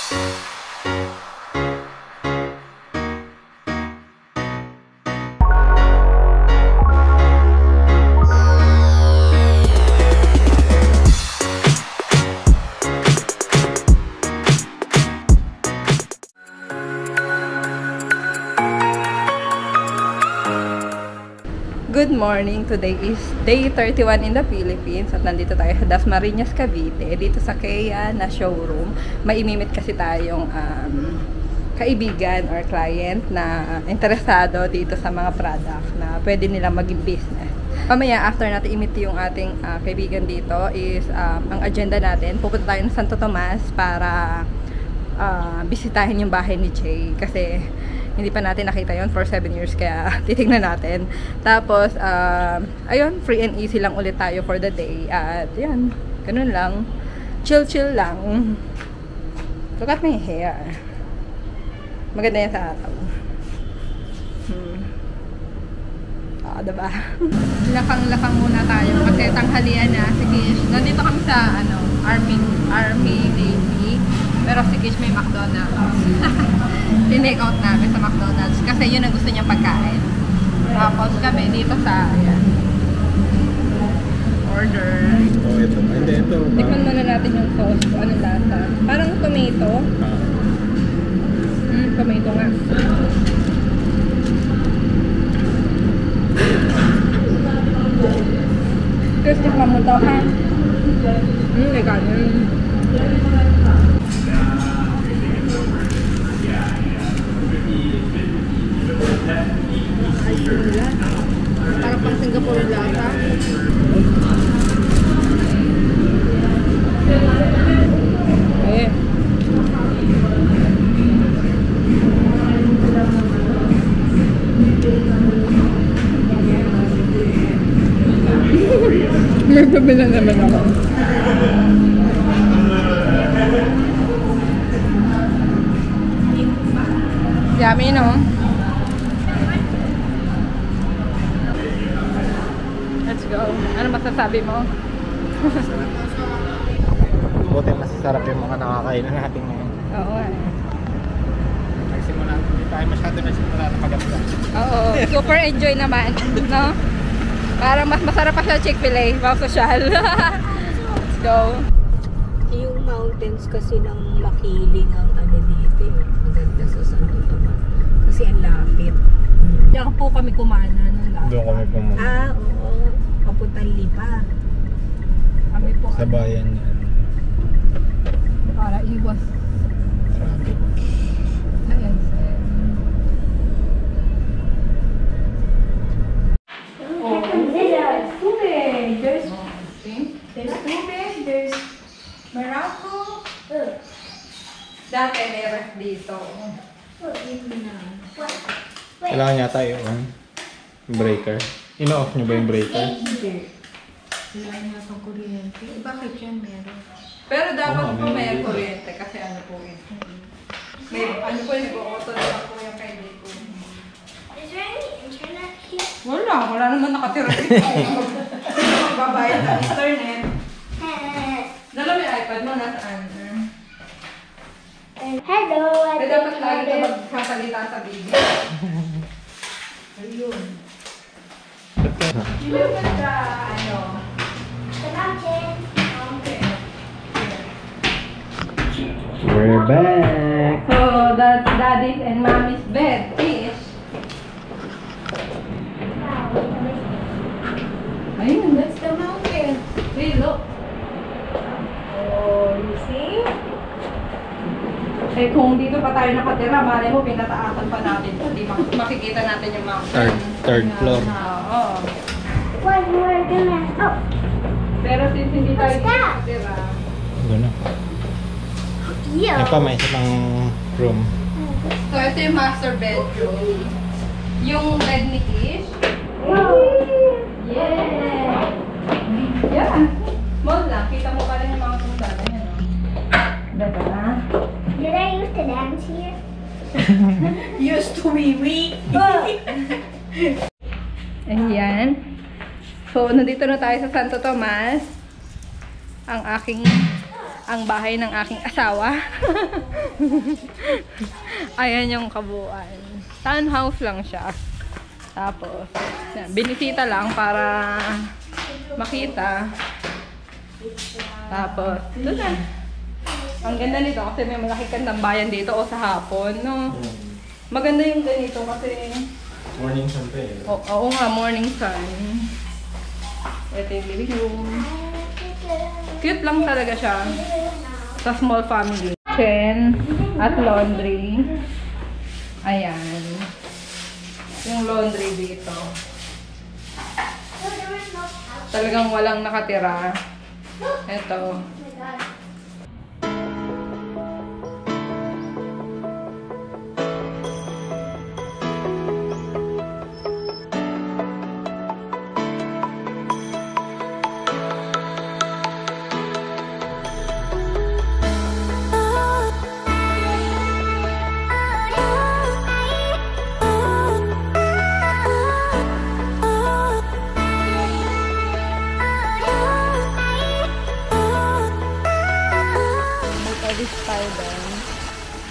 Good morning! Today is day 31 in the Philippines at nandito tayo sa Dasmariñas, Cavite, dito sa Kea na showroom. Maimimit kasi tayong kaibigan or client na interesado dito sa mga product na pwede nilang maging business. Mamaya, after natin imit yung ating kaibigan dito is ang agenda natin. Pupunta tayo ng Santo Tomas para bisitahin yung bahay ni Jay kasi hindi pa natin nakita yon for 7 years kaya titignan natin. Tapos, ayun, free and easy lang ulit tayo for the day. At yan, ganun lang. Chill lang. Look at my hair. Maganda yan sa araw. Diba? Lakang muna tayo kasi tanghalian na. Si Kish, nandito kami sa Army Navy. Pero si Kish may McDonald's. Tinake out namin sa McDonald's kasi yun ang gusto niyang pagkain. Tapos kami dito sa order. Ito. Tikman muna natin yung sauce kung anong lasa. Parang tomato. Tomato nga. Tapos tikman mo to ha. May kanin. Parang pang Singapore lasa. May pabila naman ako. Yummy, no? Let's go. Ano masasabi mo? Buti masasarap yung mga nakakainan natin ngayon. Oo eh. Nagsimula, hindi tayo masyado nagsimula na maganda. Oo, super enjoy naman, no? Parang mas masarap pa siya Chick-fil-A, wow social. Let's go. Yung mountains kasi ng Makiling ang dito yung maganda sa Santo Tomas. Kasi ang lapit. Diyan po kami kumana nung lapit. Doon kami pumunta. Oo. Papuntang Lipa. Kami po. Sa bayan yan. Para iwas. Traffic. Ayan. There's tubig. There's tubig. There's Morocco. Dati meron dito. Kailangan yata yung breaker. Ino-off nyo ba yung breaker? Hindi. Wala niya itong kuryente. Bakit yan meron? Pero dapat po may kuryente kasi ano po yun. May ano po yung nag-auto na po yung kay Deko. Is there any internet here? Wala naman nakatira dito. Magbabayad ng internet. Dala may iPad mo, nasaan? Hello, Kaya dapat lagi ka magsasalita sa video. Ayun. Yung ganda, The mountain. We're back! So, that's daddy's and mommy's bed. Fish. Ayun, That's the mountain. hey, look. Oh, you see? Eh, kung dito pa tayo nakatira, malay mo, pinataasan pa natin. Hindi makikita natin yung mountain. Third floor. Oo. What we're gonna. Oh, Pero since hindi tayo What's dito that? nakatira, Doon na. yeah. Yan pa, may isa pang room. so ito yung master bedroom. Yung bed ni Kish. Yeah! Yeah! Small lang. Kita mo pa rin yung mga tundanan yan, no? Diba? Did I used to dance here? Used to be weak. Ayan. So, nandito na tayo sa Santo Tomas. Ang bahay ng aking asawa. Ayan yung kabuuan. Townhouse lang siya. Tapos, yan, binisita lang para makita. Tapos, doon na. Ang ganda nito kasi may malaki kang tambayan dito o sa hapon, no? Maganda yung ganito kasi... Morning sun pa eh. Oo nga, morning sun. Ito yung living room. Cute lang talaga siya. Sa small family. Kitchen at laundry. Ayan. Yung laundry dito. Talagang walang nakatira. Ito.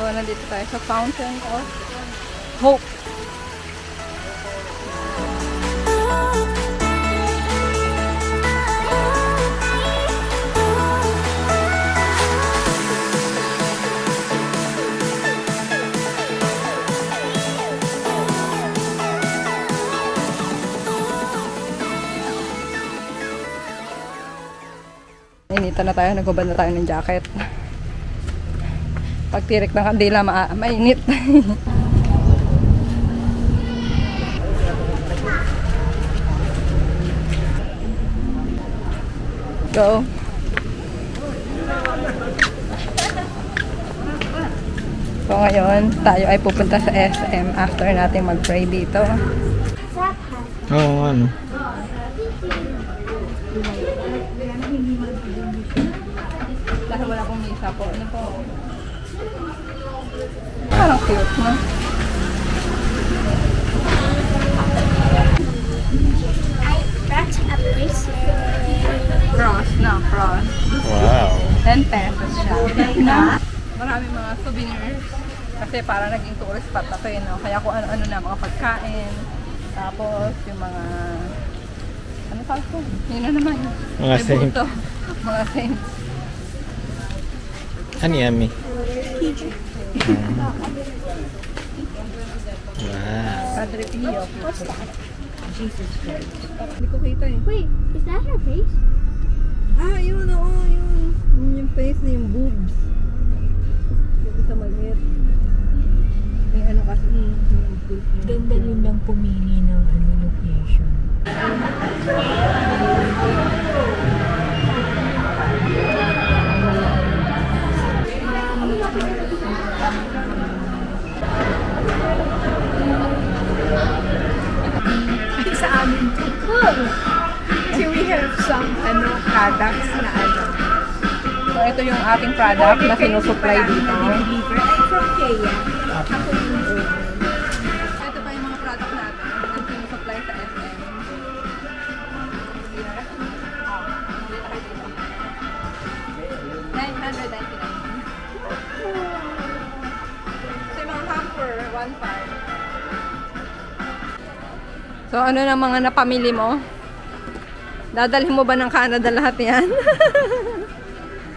So, nandito tayo sa Fountain of Hope. Inita na tayo, nagbabad na tayo ng jacket. Pag tirik ng kandila, mainit. Go. So ngayon, tayo ay pupunta sa SM after natin mag-pray dito. Oo, ano. Dahil wala pong misa po. Ano po? Parang cute, no? I brought a bracelet. Cross, no? Cross. Wow. 10 pesos siya. Maraming mga souvenirs. Kasi para naging tourist spot na to, no? Kaya kung ano-ano na, mga pagkain. Tapos, yung mga... Ano tawag ko? Yun na naman. Mga saints. Mga saints. Ano yummy? Wow. Padre Pio. Jesus Christ. Hindi ko kita eh. Wait, is that her face? Ah, yun, oo, yun. Yun yung face na yung boobs. Yung isa maliit. May ano kasi, Ganda rin lang pumili ng location. Sa amin to. So we have some products na So, ito yung ating product na sinusupply dito. I'm from Kenya. Ito pa yung mga product natin na sinusupply sa SM. So, yung mga hamper, 1.5. So, ano na mga napamili mo? Dadalhin mo ba ng Canada lahat yan?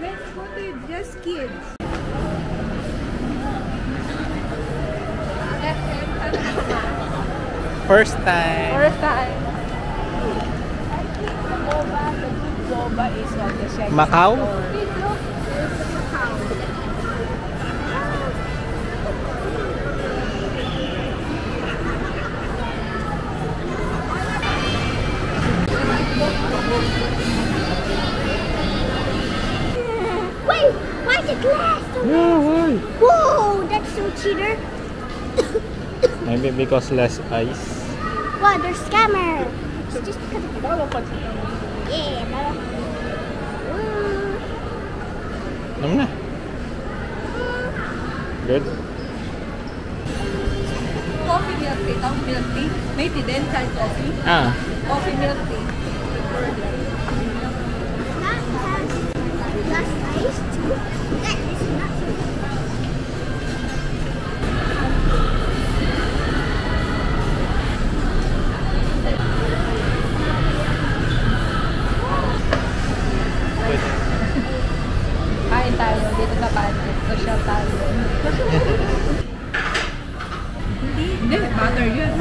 Let's go to Just Kids. First time. First time. Boba is what the chef. Macau? Wait, why is it glass? Yeah, Whoa, that's so cheater. maybe because less ice. Wow, they're scammer. It's just because of yeah, Alam na. Good. Coffee milk tea. Tawag milk tea. May tea din, child coffee. Ah. Coffee milk tea. that has less ice too. That is not so Social tayo. Hindi, butter yun.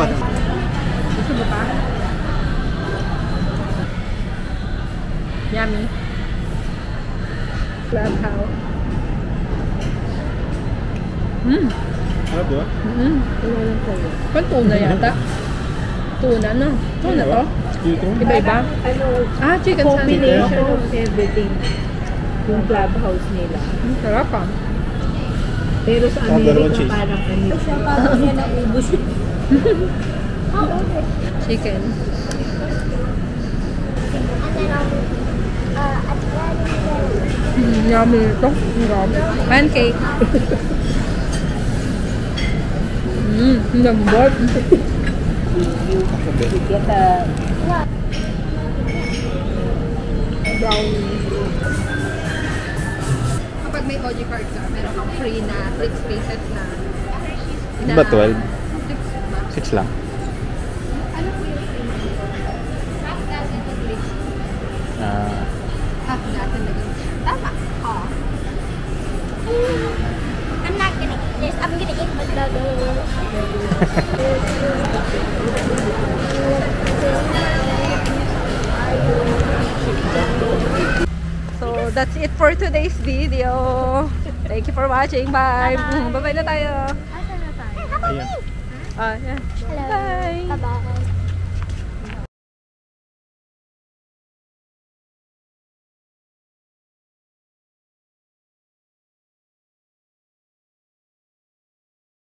Gusto mo pa? Yummy. Clubhouse. Ano ba? Pan tuna yata? Tuna, no? Tuna to? Chicken? Iba-iba? Ano, Chicken combination sandwich. of everything. Yung clubhouse nila. Sarap ah. Pero sa dalawang Amerika cheese. parang ano. Siya parang niya naubos. Chicken. At the end, Yummy ito. Grabe. Pancake. Ang lambot. Get a brownie. Kapag may OG card ka, meron kang free na 6 pieces na. Ano ba 12? 6 ba? 6 lang. Ano po yung half dozen at least. Half dozen na yun. Tama. I'm not gonna eat this. I'm gonna eat McDonald's. So, that's it for today's video. Thank you for watching. Bye. Bye-bye. Bye-bye na tayo. Asan na tayo? Ayan. Yeah. Hello. Bye. Bye-bye.